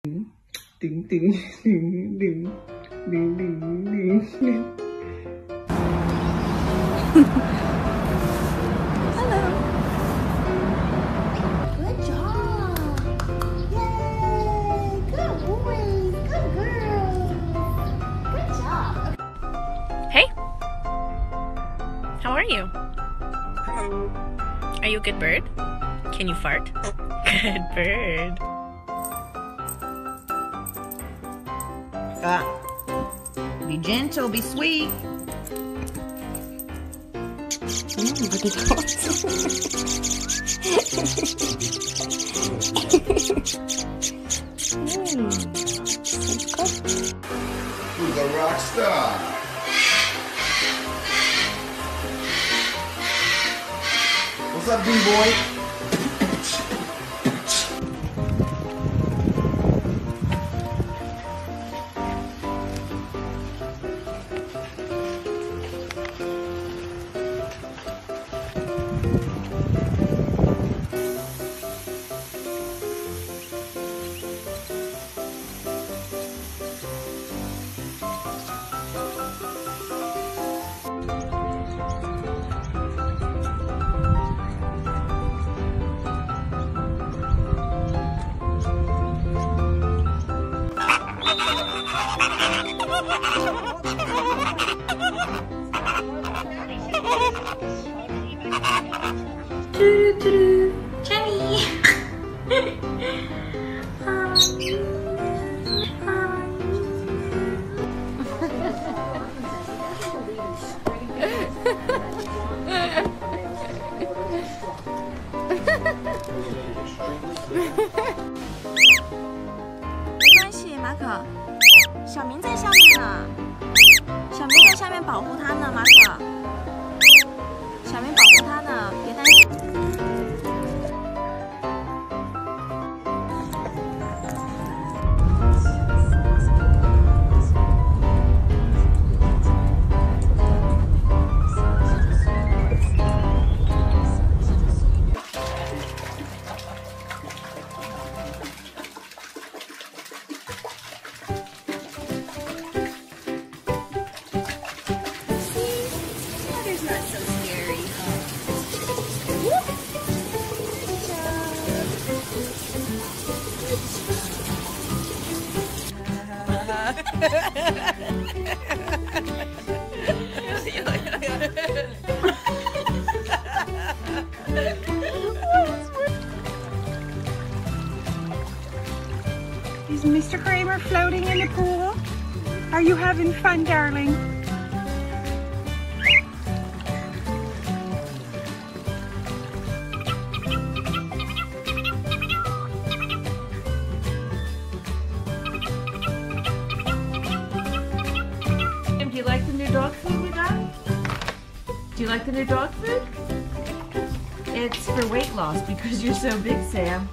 Ding, ding, ding, ding, ding, ding, ding. Hello. Good job. Yay. Good boys. Good girls. Good job. Hey. How are you? Hello. Are you a good bird? Can you fart? Good bird. Be gentle, be sweet. Who's a rock star? What's up, D-boy? Jenny.没关系，马可，小明在下面呢，小明在下面保护他呢，马可，小明保护他呢，别担心。Is Mr. Kramer floating in the pool? Are you having fun, darling? Do you like the new dog food we got? Do you like the new dog food? It's for weight loss because you're so big, Sam.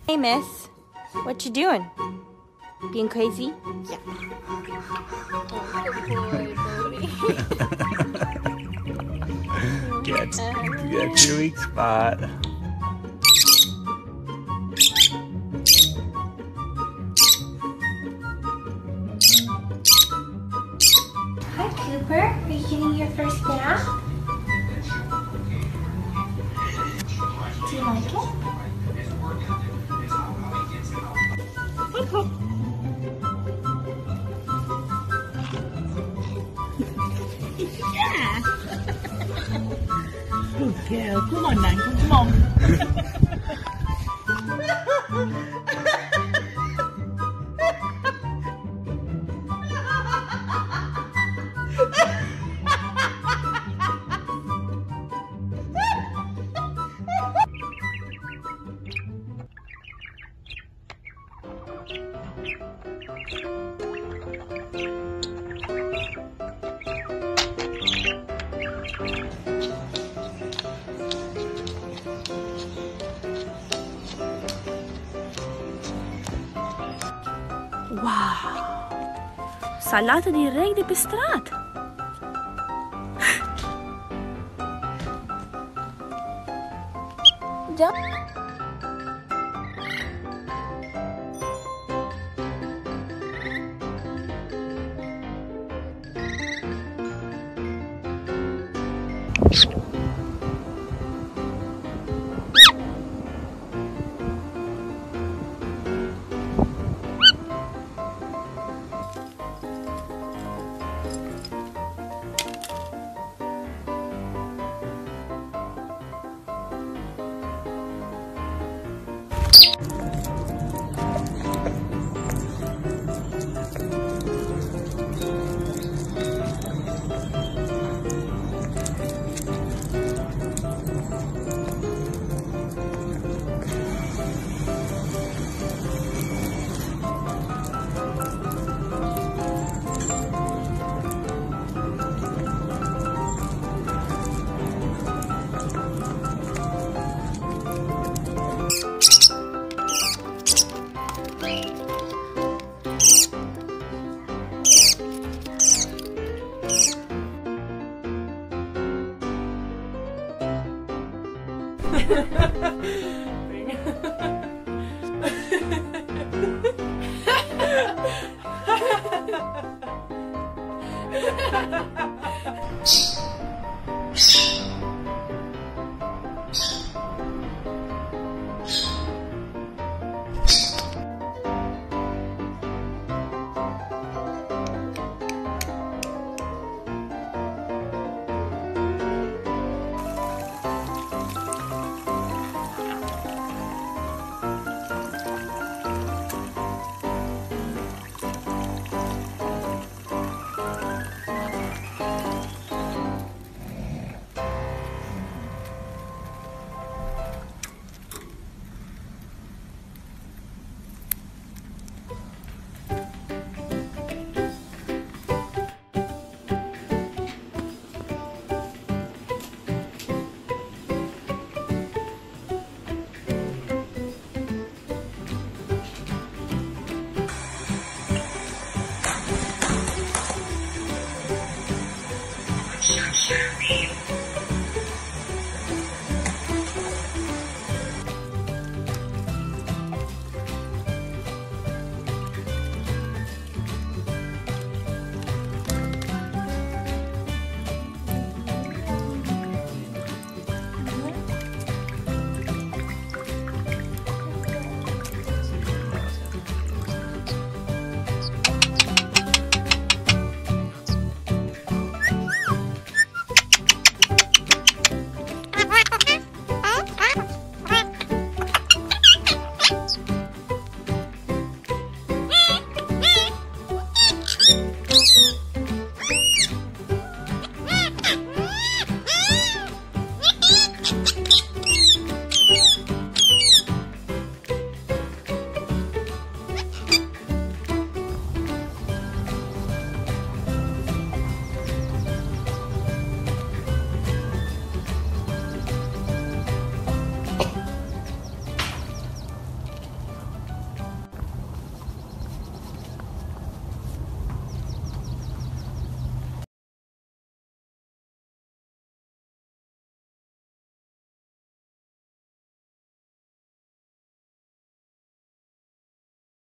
Hey, miss. What you doing? Being crazy? Yeah. Get your weak spot. Hi, Cooper. Are you getting your first nap? Do you like it? Good girl. Come on, Nan. Come on. Wow! Salata direct pe stradă! Da? Shut